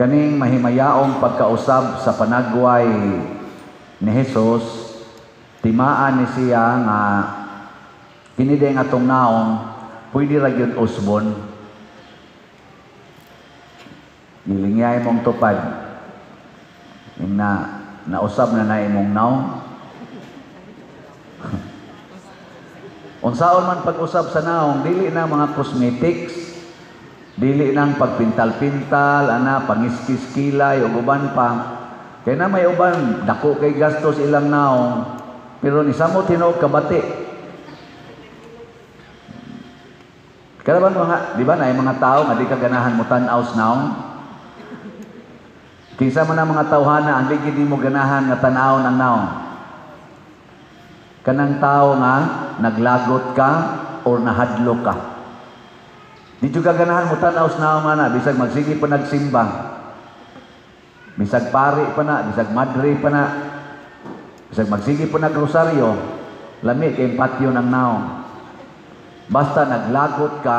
kaning mahimayaong pagkausab sa panagway ni Jesus, timaan ni siya nga kiniday nga tong naong pwede ra gyud usbon. Gilingay mong tupad. Nausab na imong naong. Unsaon man pag-usab sa naong, dili na mga cosmetics, dili nang pagpintal-pintal, pangiskis-kilay, o uban pa. Kaya na may uban, dako kay gastos ilang naong, pero ni samo tinuod kabati. Kaya ba mga, di ba na yung mga tao nga di kaganahan mo tan-aws naong? Kinsa man ang mga tawhana, ang ligid di mo ganahan nga tan-awon ang naong. Kanang tao nga naglagot ka or nahadlok ka. Di juga ganahan mo tanaw sa naong na, bisag magsige pa nagsimba. Bisag pari pa na, bisag madre pa na. Bisag magsige pa nagrosaryo, lami kay patio ng naong. Basta naglagot ka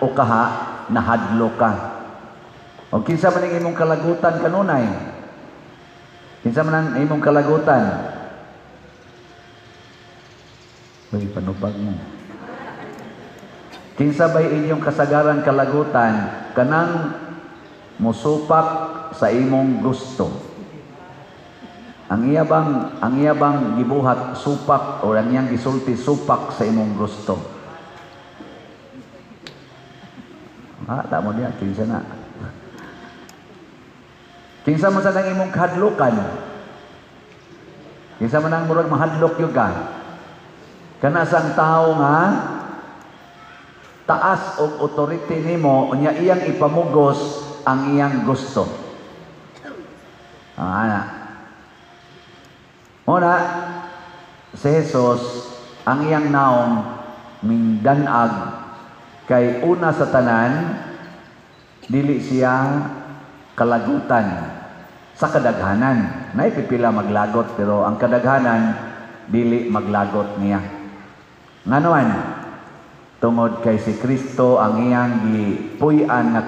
o kaha, nahadlok ka. O kinsa man ang imong kalagutan kanunay? Kinsa man ang imong kalagutan? Uy, panupag mo. Kinsa ba'y inyong kasagaran kalagutan, kanang musupak sa imong gusto. Ang iyabang gibuhat supak o ang iyang gisulti supak sa imong gusto. Tamo niya, kinsa na. Kinsa man sa nang imong kahadlukan. Kinsa man ang murag mahadlok yung ka. Kana sang tao nga taas og authority nimo unya iyang ipamugos ang iyang gusto. Muna si Jesus ang iyang naong mingdanag kay una sa tanan dili siya kalagutan sa kadaghanan. Naipipila maglagot pero ang kadaghanan dili maglagot niya. Nganuan, tungod kay si Kristo ang iyang gipuy-an nga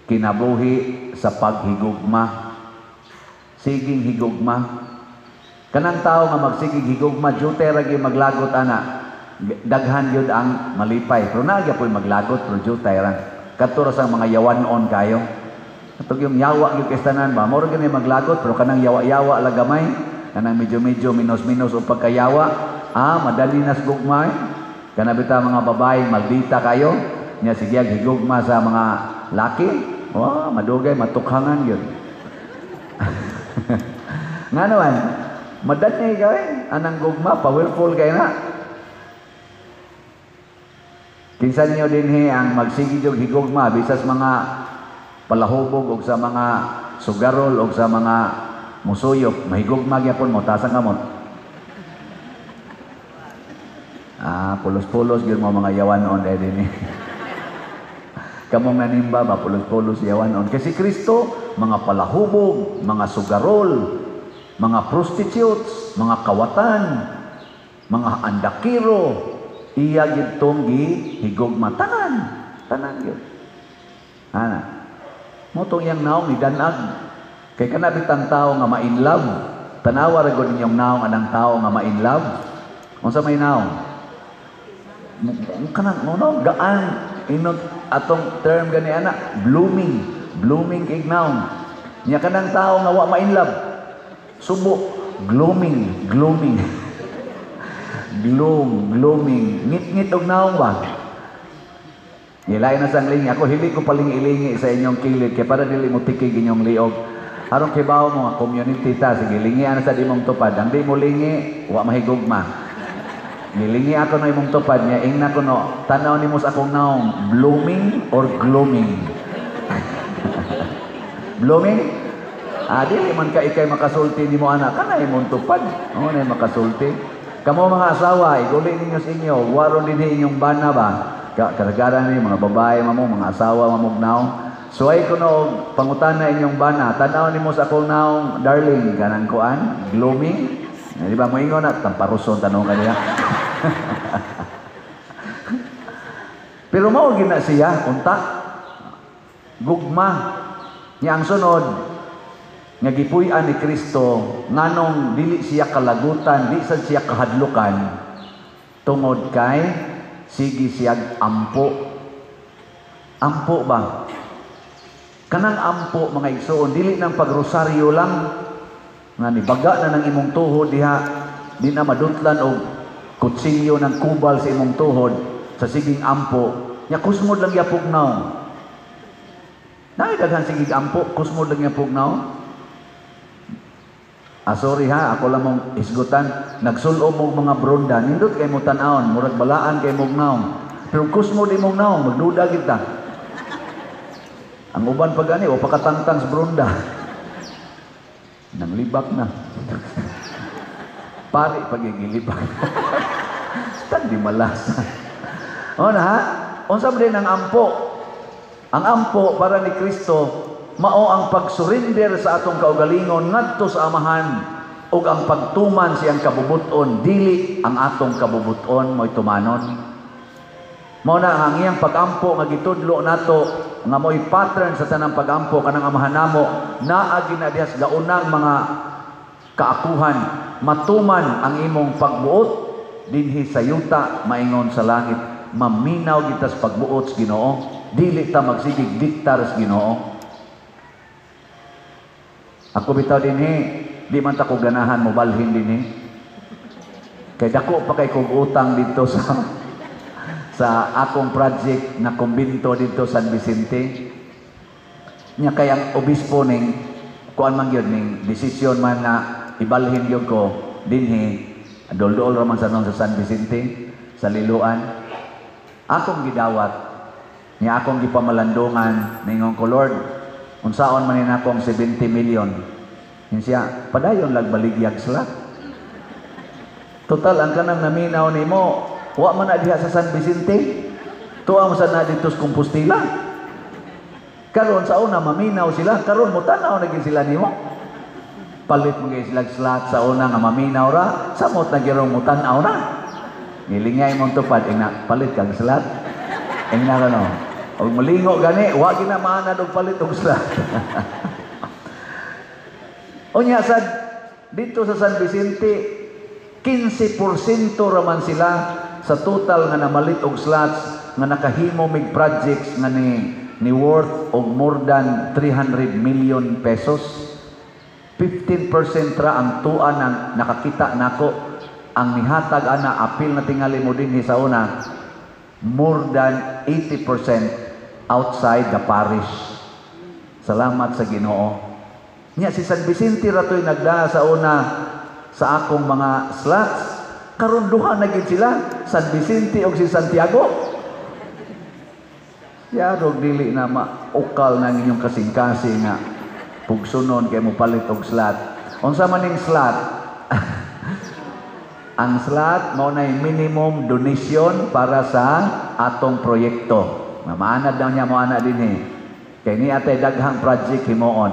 kinabuhi sa paghigugma. Siging higugma. Kanang tao nga magsiging higugma, jute ra gyud maglagot ana. Daghan yun ang malipay. Pero nagya po'y maglagot, pero jute ra. Katura sa mga yawanon kayo. Katog yung yawa yung kistanan ba? Moro gani maglagot, pero kanang yawa-yawa lagamay. Kanang medyo-medyo, minus-minus o pagkayawa. Madali nas gugma. Kanabita mga babae, maldita kayo. Niya sige, higugma sa mga laki. Madugay, matukhangan yun. Nga naman, madali kayo. Anang gugma, powerful kayo na. Kinsan niyo din ang magsigid yung higugma, bisas mga palahubog o sa mga sugarol o sa mga musuyop. Mahigugma gyapon mo, tasang kamot. Pulos-pulos yun mga yawanon din. Kamong nanimba ba, pulos-pulos yawanon. Kasi Kristo, mga palahubog, mga sugarol, mga prostitutes, mga kawatan, mga andakiro, iya gitong higugma. Tanan yun. Motong yang naong ni danag. Kay kanabitang tao nga ma-inlove. Tanawa rin ko ninyong naong anang tao nga ma-inlove. Kung sa may naong? Kanang gaan inot atong term gani ana blooming kay naong nya kanang tao nga wa ma-inlove subo glooming ngit og naong ba nilay na sang lingi ako hili ko palingi-lingi sa inyong kilid kay para dili mo tikig inyong liog aron kay bawo mo nga community ta sige lingi ana sa dimong tupad ang di mo lingi wa mahigugma. Nilingi ako na imong tupad niya, ingna ko no, tanaw ni mo sa akong naong, blooming or glooming? Blooming? Di man ka ikay makasulti ni mo anak, ka na imong tupad. Na makasulti. Kamo mga asawa, iguli ninyo sa inyo, waron din inyong bana ba? Karagaran ni mga babae mga asawa mamugnaw. So ay ko no, pangutan na inyong bana, tanaw ni mo sa akong naong, darling, kanang kuan, glooming? Di ba mo ingon na, tamparuson, tanong ka niya. Pero mao gina siya unta gugma Nya ang sunod nga gipuy-an ni Kristo nganong dili siya kalagutan, di sad siya kahadlukan tungod kay sige siya ampo. Ampo ba? Kanang ampo mga igsoon dili nang pagrosaryo lang nga nibaga na ng imong tuhod diha, di na madutlan og kutsilyo ng kubal sa imong tuhod sa siging ampo. Nya kusmod lang ya pugnaw. Daghan sigig ampo, kusmod lang ya pugnaw. Sorry ha, ako lang mong isgutan. Nagsulob mo mga bronda, nindot kay mo tan-aon, murag balaan kay mo naon. Pero kusmod imong naon, magduda kita. Ang uban pag ani, o pakatangtang sa bronda. Nang libak na. Pari pagigilibak. Tandi malasa. O na ha? Unsa din ang ampo? Ang ampo para ni Kristo mao ang pag-surrender sa atong kaugalingon ngadto sa Amahan ug ang pagtuman siyang kabubuton dili ang atong kabubuton mo'y tumanon. Mao na ang iyang pag-ampo nga gitudlo nato nga mo'y pattern sa tanang pag-ampo kanang Amahan namo naa ginadihas gaunang mga kaakuhan matuman ang imong pagbuot dinhi sa yuta maingon sa langit. Maminaw kita sa pagbuot sa Ginoo, dili ta magsigig diktar sa Ginoo. Ako bitaw dinhi, di man ta ko ganahan mo balhin dinhi. Kay dako pa kay kog utang dito sa akong project na kumbinto dito sa San Vicente. Nya kay ang obispo ning kuan man gyud ning desisyon man na ibalhin gyud ko dinhi dol-dol ra man sa San Vicente sa Liloan. Akong gidawat niya akong gipamalandungan ningon ko, Lord, unsaon man akong 70 million. Siya, padayon lag baligyag sila. Total ang kanang naminaw nimo, wa man na diha sa San Vicente. Tuwa mo sa na dito sa Compostela. Karon sa una maminaw sila, karon mo tanaw na gid sila nimo. Palit mo gid sila slot sa una nga maminaw ra, samot na gyud mo tanaw na. Nilingay mong tupad, ina, palit kang slat. Ina ka no. O malingo gani, wag na maanad og palit og slat. Unya sad, dito sa San Vicente, 15% raman sila sa total nga namalit og slots nga nakahimo mig projects nga ni worth og more than 300 million pesos. 15% ra ang tuan ang nakakita nako. Ang nihatag ana apil na tingali mo din sa una more than 80% outside the parish. Salamat sa Ginoo. Nya si San Vicente ratoy nagda sa una sa akong mga slots. Karon duha na gid sila, San Vicente ug si Santiago. Yadog dili na maukal na inyong kasing-kasing nga pugsunon kay mo palit og slot. Unsa man ning slot? Ang slot mao nay minimum donation para sa atong proyekto. Maanad daw niya mo ana dinhi. Kay ni atay daghang project himuon.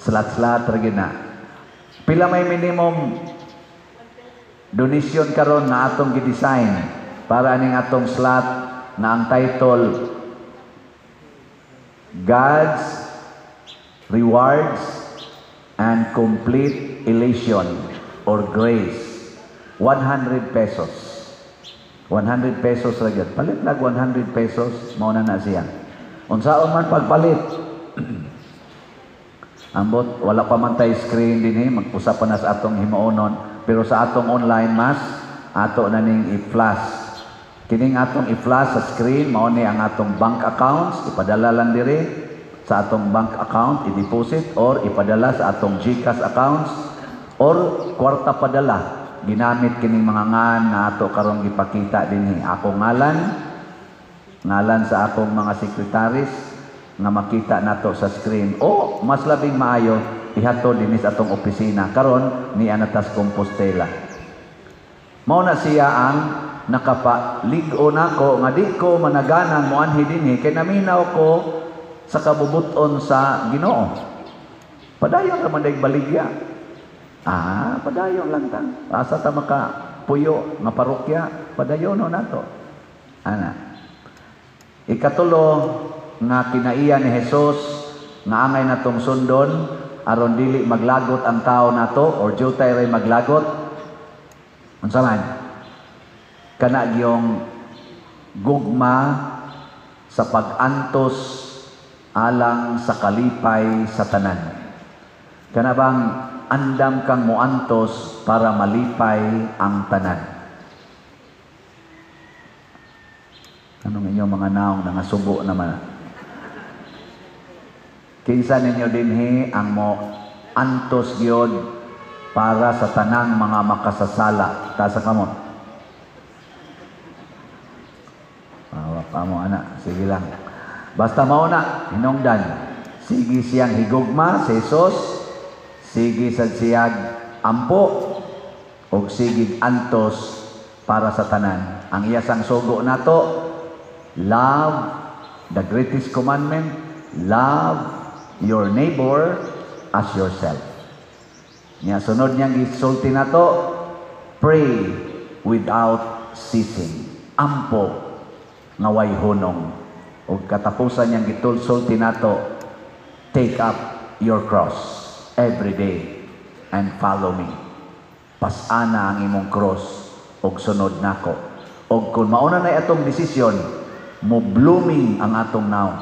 Slot ra gyud na. Pila may minimum donation karon na atong gi-design para ning atong slot na ang title God's Rewards and Complete Elation or Grace. 100 pesos. 100 pesos ra gyud. Palit lag 100 pesos mao na siya. Unsaon man pagpalit. Ambot wala pa man tay screen dinhi, mag-usap pa na sa atong himuonon, pero sa atong online mas ato na ning i-flash. Kining atong i-flash sa screen mao ni ang atong bank accounts, ipadala lang diri sa atong bank account, i-deposit or ipadala sa atong GCash accounts or kwarta padala. Ginamit kining mga ngan na ato karong gipakita dinhi. Ako ngalan sa akong mga sekretaris nga makita nato sa screen. O mas labing maayo ihatod dinhi sa atong opisina karon ni Anatas Compostela. Mao na siya ang nakapaligo nako nga di ko managanang moanhi dinhi kay naminaw ko sa kabubuton sa Ginoo. Padayon ra man day baligya. Padayon lang ta. Asa ta makapuyo nga parokya, padayon nato. Ana. Ikatulo nga kinaiya ni Jesus nga angay natong sundon aron dili maglagot ang tao nato or jutay ray maglagot. Unsa man? Kana gyung gugma sa pag-antos alang sa kalipay sa tanan. Kana bang andam kang muantos para malipay ang tanan? Anong inyong mga naong nangasubo naman? Kinsa ninyo dinhi ang mo antos gyud para sa tanang mga makasasala ta sa kamot? Pa mo ana, sige lang. Basta mao na hinungdan. Sige siyang higugma sa Hesus, sige sad siyag ampo og sige antos para sa tanan. Ang iyasang sugo nato, love, the greatest commandment, love your neighbor as yourself. Nya sunod niyang gisulti nato, pray without ceasing. Ampo nga way hunong. O katapusan niyang gitulsulti nato, take up your cross every day and follow me. Pasana ang imong cross og sunod nako. Og kung mauna na atong desisyon, mo blooming ang atong naong.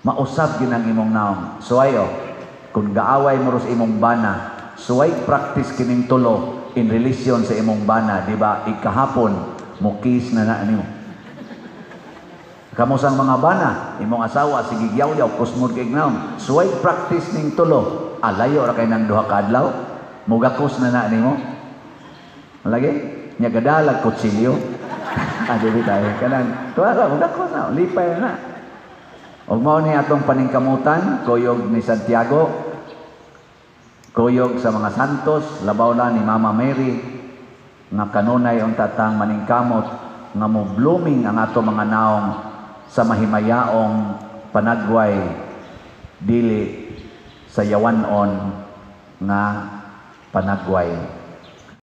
Mausab gid ang imong naong. Suwayo, kung gaaway mo sa imong bana, suway practice kining tulo in relation sa imong bana, di ba? Ikahapon, mo kiss na nimo. Kamusang mga bana, imong asawa, sige gyaw-yaw, kusmod kay naong. Suway practice ning tulo, alayo ra kay nang duha ka adlaw, mugakos na nimo. Lagi, nya gadalag kutsilyo. Dili tayo kanang tuwa mugakos na, lipay na. Og mao ni atong paningkamutan, kuyog ni Santiago, kuyog sa mga santos, labaw na ni Mama Mary, nga kanunay ang tatang maningkamot, nga mo blooming ang ato mga naong sa mahimayaong panagway dili sa yawanon nga panagway.